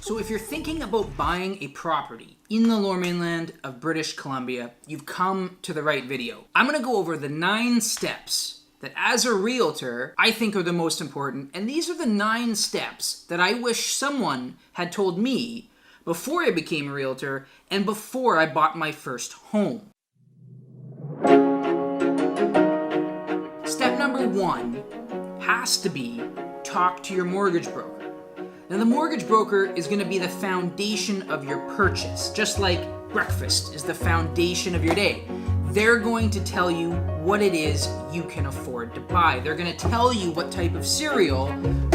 So if you're thinking about buying a property in the Lower Mainland of British Columbia, you've come to the right video. I'm going to go over the 9 steps that as a realtor, I think are the most important. And these are the 9 steps that I wish someone had told me before I became a realtor and before I bought my first home. Step number 1 has to be talk to your mortgage broker. Now, the mortgage broker is going to be the foundation of your purchase, just like breakfast is the foundation of your day. They're going to tell you what it is you can afford to buy. They're going to tell you what type of cereal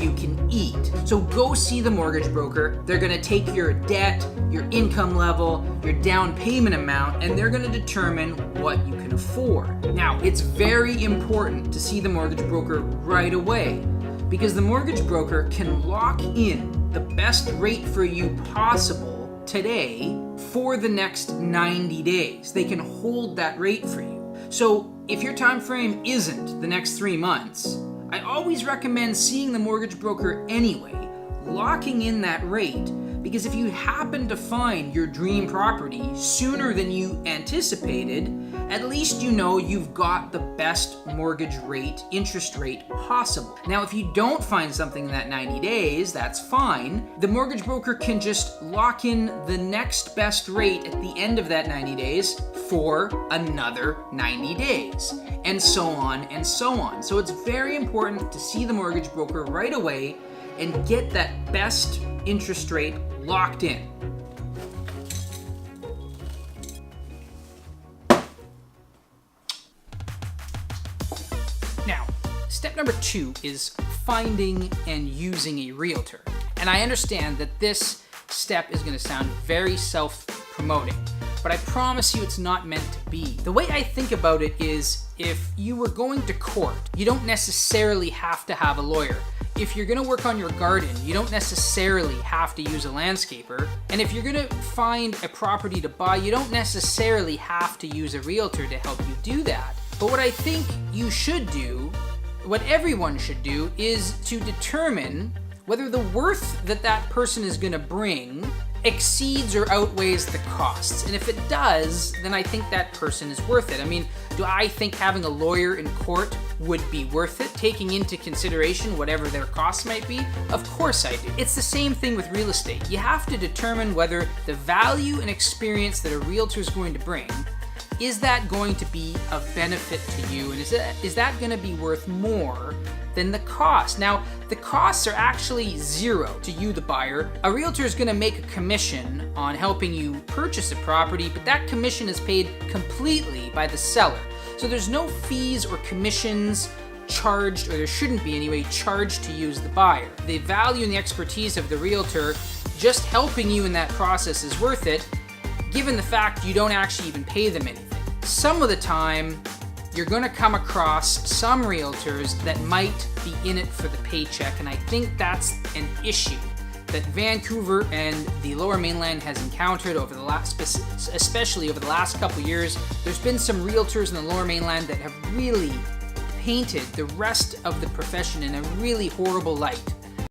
you can eat. So go see the mortgage broker. They're going to take your debt, your income level, your down payment amount, and they're going to determine what you can afford. Now, it's very important to see the mortgage broker right away, because the mortgage broker can lock in the best rate for you possible today for the next 90 days. They can hold that rate for you. So if your time frame isn't the next 3 months, I always recommend seeing the mortgage broker anyway, locking in that rate, because if you happen to find your dream property sooner than you anticipated, at least you know you've got the best mortgage rate, interest rate possible. Now, if you don't find something in that 90 days, that's fine. The mortgage broker can just lock in the next best rate at the end of that 90 days for another 90 days, and so on and so on. So it's very important to see the mortgage broker right away and get that best interest rate locked in. Now, step number 2 is finding and using a realtor. And I understand that this step is going to sound very self-promoting, but I promise you it's not meant to be. The way I think about it is, if you were going to court, you don't necessarily have to have a lawyer. If you're gonna work on your garden, you don't necessarily have to use a landscaper. And if you're gonna find a property to buy, you don't necessarily have to use a realtor to help you do that. But what I think you should do, what everyone should do, is to determine whether the worth that that person is gonna bring exceeds or outweighs the costs. And if it does, then I think that person is worth it. I mean, do I think having a lawyer in court would be worth it, taking into consideration whatever their costs might be? Of course I do. It's the same thing with real estate. You have to determine whether the value and experience that a realtor is going to bring, is that going to be of benefit to you, and is that going to be worth more than the cost? Now, the costs are actually zero to you, the buyer. A realtor is going to make a commission on helping you purchase a property, but that commission is paid completely by the seller. So there's no fees or commissions charged, or there shouldn't be anyway, charged to use the buyer. The value and the expertise of the realtor just helping you in that process is worth it, given the fact you don't actually even pay them anything. Some of the time, you're going to come across some realtors that might be in it for the paycheck, and I think that's an issue that Vancouver and the Lower Mainland has encountered over the last, especially over the last couple years. There's been some realtors in the Lower Mainland that have really painted the rest of the profession in a really horrible light.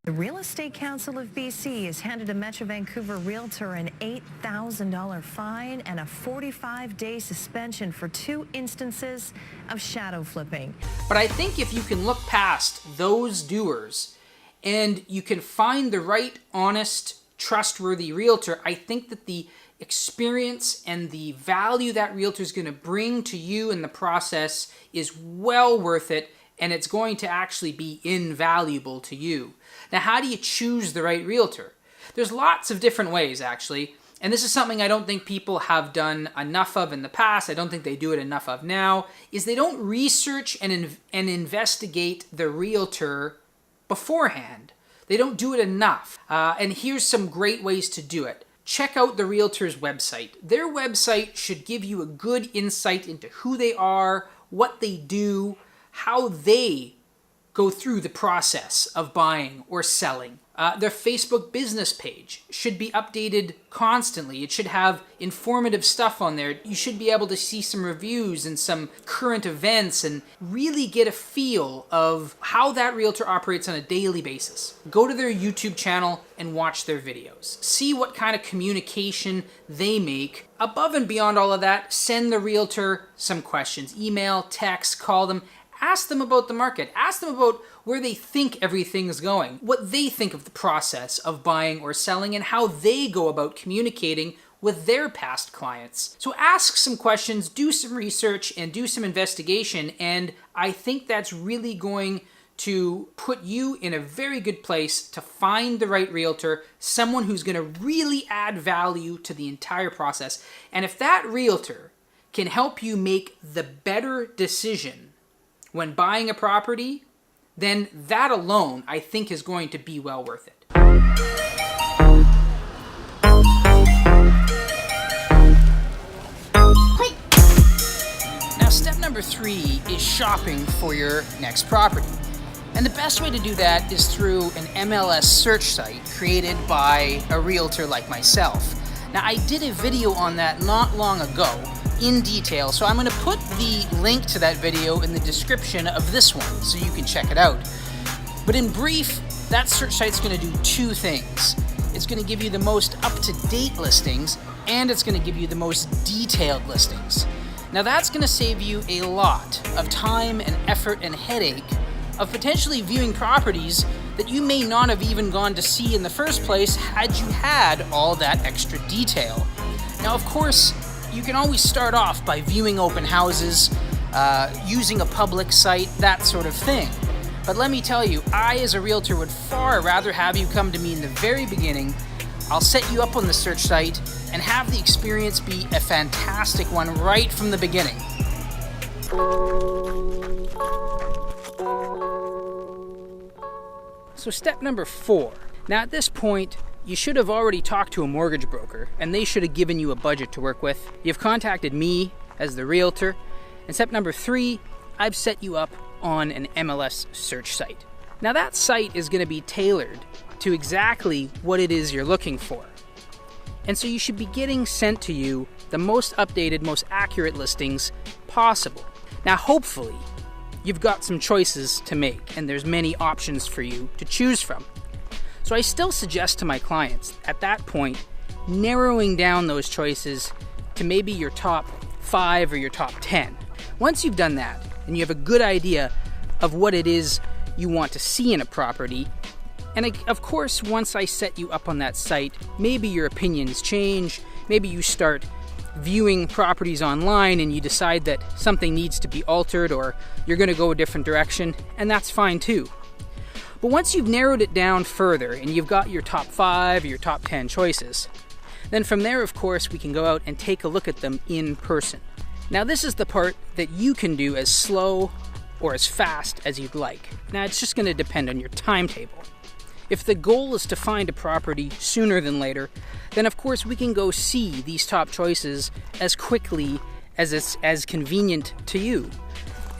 The Real Estate Council of BC has handed a Metro Vancouver realtor an $8,000 fine and a 45-day suspension for 2 instances of shadow flipping. But I think if you can look past those doers and you can find the right, honest, trustworthy realtor, I think that the experience and the value that realtor is going to bring to you in the process is well worth it, and it's going to actually be invaluable to you. Now, how do you choose the right realtor? There's lots of different ways, actually, and this is something I don't think people have done enough of in the past. I don't think they do it enough of now, is they don't research and investigate the realtor beforehand. They don't do it enough. And here's some great ways to do it. Check out the Realtor's website. Their website should give you a good insight into who they are, what they do, how they go through the process of buying or selling. Their Facebook business page should be updated constantly. It should have informative stuff on there. You should be able to see some reviews and some current events and really get a feel of how that realtor operates on a daily basis. Go to their YouTube channel and watch their videos. See what kind of communication they make. Above and beyond all of that, send the realtor some questions. Email, text, call them. Ask them about the market. Ask them about where they think everything's going, what they think of the process of buying or selling, and how they go about communicating with their past clients. So ask some questions, do some research, and do some investigation, and I think that's really going to put you in a very good place to find the right realtor, someone who's going to really add value to the entire process. And if that realtor can help you make the better decision when buying a property, then that alone, I think, is going to be well worth it. Now, step number 3 is shopping for your next property. And the best way to do that is through an MLS search site created by a realtor like myself. Now, I did a video on that not long ago in detail, so I'm going to put the link to that video in the description of this one so you can check it out. But in brief, that search site's going to do 2 things. It's going to give you the most up-to-date listings, and it's going to give you the most detailed listings. Now that's going to save you a lot of time and effort and headache of potentially viewing properties that you may not have even gone to see in the first place had you had all that extra detail. Now, of course, you can always start off by viewing open houses, using a public site, that sort of thing. But let me tell you, I as a realtor would far rather have you come to me in the very beginning. I'll set you up on the search site and have the experience be a fantastic one right from the beginning. So step number 4. Now at this point, you should have already talked to a mortgage broker, and they should have given you a budget to work with. You've contacted me as the realtor. And step number 3, I've set you up on an MLS search site. Now that site is going to be tailored to exactly what it is you're looking for. And so you should be getting sent to you the most updated, most accurate listings possible. Now hopefully, you've got some choices to make, and there's many options for you to choose from. So I still suggest to my clients, at that point, narrowing down those choices to maybe your top 5 or your top 10. Once you've done that, and you have a good idea of what it is you want to see in a property, and of course, once I set you up on that site, maybe your opinions change, maybe you start viewing properties online and you decide that something needs to be altered or you're going to go a different direction, and that's fine too. But once you've narrowed it down further and you've got your top 5 or your top 10 choices, then from there, of course, we can go out and take a look at them in person. Now, this is the part that you can do as slow or as fast as you'd like. Now, it's just going to depend on your timetable. If the goal is to find a property sooner than later, then of course we can go see these top choices as quickly as it's as convenient to you.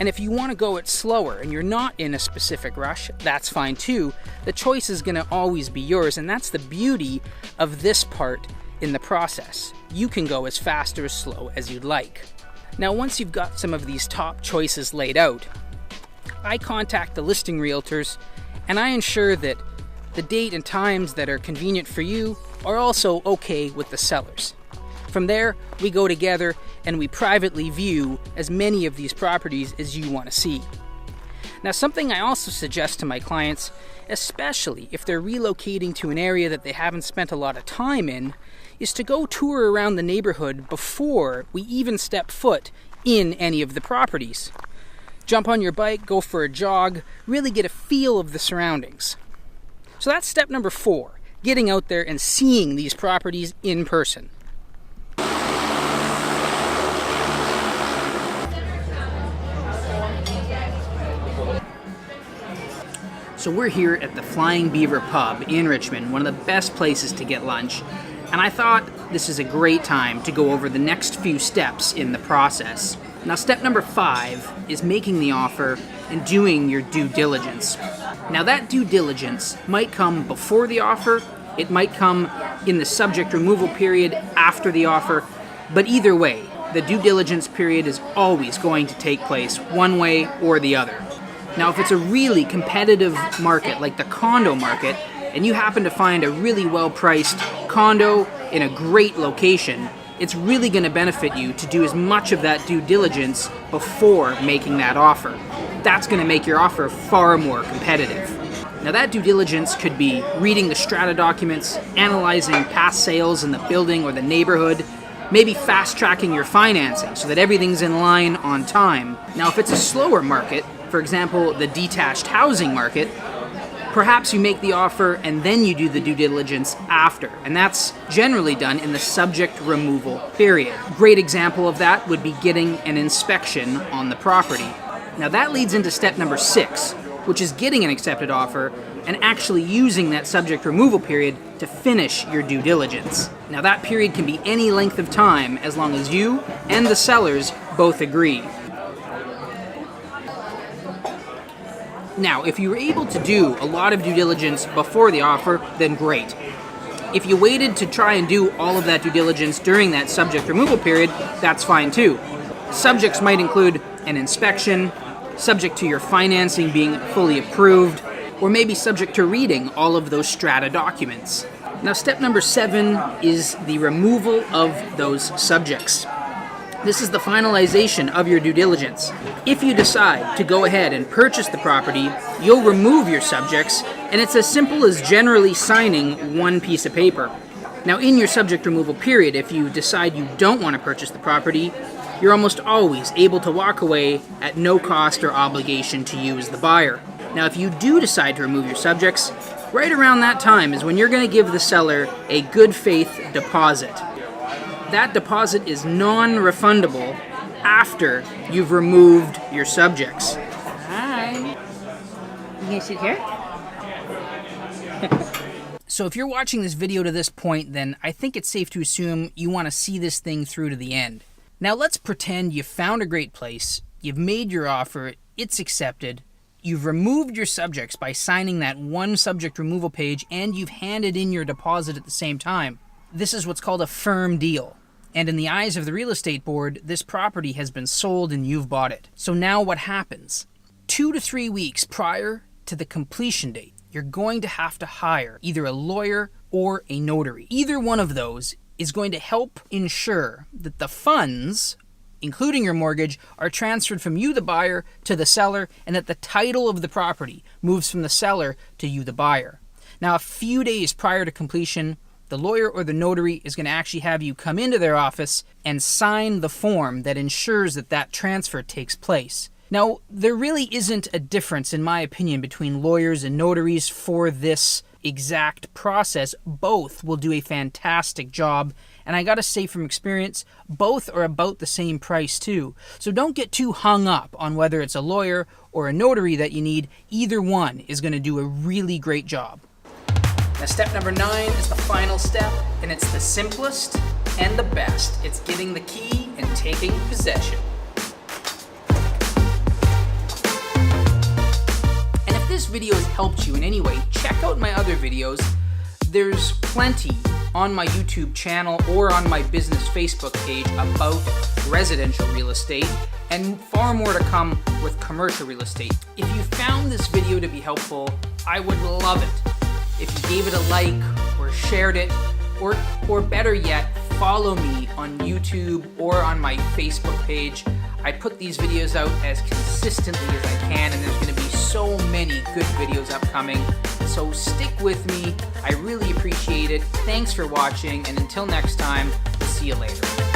And if you want to go it slower and you're not in a specific rush, that's fine too. The choice is going to always be yours, and that's the beauty of this part in the process. You can go as fast or as slow as you'd like. Now, once you've got some of these top choices laid out, I contact the listing realtors and I ensure that the date and times that are convenient for you are also okay with the sellers. From there, we go together and we privately view as many of these properties as you want to see. Now, something I also suggest to my clients, especially if they're relocating to an area that they haven't spent a lot of time in, is to go tour around the neighborhood before we even step foot in any of the properties. Jump on your bike, go for a jog, really get a feel of the surroundings. So that's step number 4, getting out there and seeing these properties in person. So we're here at the Flying Beaver Pub in Richmond, one of the best places to get lunch, and I thought this is a great time to go over the next few steps in the process. Now, step number 5 is making the offer and doing your due diligence. Now, that due diligence might come before the offer, it might come in the subject removal period after the offer, but either way, the due diligence period is always going to take place one way or the other. Now, if it's a really competitive market like the condo market, and you happen to find a really well-priced condo in a great location, it's really going to benefit you to do as much of that due diligence before making that offer. That's going to make your offer far more competitive. Now, that due diligence could be reading the strata documents, analyzing past sales in the building or the neighborhood, maybe fast-tracking your financing so that everything's in line on time. Now, if it's a slower market, for example, the detached housing market, perhaps you make the offer and then you do the due diligence after, and that's generally done in the subject removal period. A great example of that would be getting an inspection on the property. Now, that leads into step number 6, which is getting an accepted offer and actually using that subject removal period to finish your due diligence. Now, that period can be any length of time as long as you and the sellers both agree. Now, if you were able to do a lot of due diligence before the offer, then great. If you waited to try and do all of that due diligence during that subject removal period, that's fine too. Subjects might include an inspection, subject to your financing being fully approved, or maybe subject to reading all of those strata documents. Now, step number 7 is the removal of those subjects. This is the finalization of your due diligence. If you decide to go ahead and purchase the property, you'll remove your subjects, and it's as simple as generally signing one piece of paper. Now, in your subject removal period, if you decide you don't want to purchase the property, you're almost always able to walk away at no cost or obligation to you as the buyer. Now, if you do decide to remove your subjects, right around that time is when you're going to give the seller a good faith deposit. That deposit is non-refundable after you've removed your subjects. Hi. You gonna sit here? So if you're watching this video to this point, then I think it's safe to assume you want to see this thing through to the end. Now, let's pretend you found a great place, you've made your offer, it's accepted, you've removed your subjects by signing that one subject removal page, and you've handed in your deposit at the same time. This is what's called a firm deal. And in the eyes of the real estate board, this property has been sold and you've bought it. So now what happens? 2 to 3 weeks prior to the completion date, you're going to have to hire either a lawyer or a notary. Either one of those is going to help ensure that the funds, including your mortgage, are transferred from you, the buyer, to the seller, and that the title of the property moves from the seller to you, the buyer. Now, a few days prior to completion, the lawyer or the notary is going to actually have you come into their office and sign the form that ensures that that transfer takes place. Now, there really isn't a difference, in my opinion, between lawyers and notaries for this exact process. Both will do a fantastic job, and I gotta say from experience, both are about the same price too. So don't get too hung up on whether it's a lawyer or a notary that you need. Either one is going to do a really great job. Now, step number 9 is the final step, and it's the simplest and the best. It's getting the key and taking possession. And if this video has helped you in any way, check out my other videos. There's plenty on my YouTube channel or on my business Facebook page about residential real estate, and far more to come with commercial real estate. If you found this video to be helpful, I would love it if you gave it a like or shared it, or better yet, follow me on YouTube or on my Facebook page. I put these videos out as consistently as I can, and there's going to be so many good videos upcoming. So stick with me. I really appreciate it. Thanks for watching, and until next time, we'll see you later.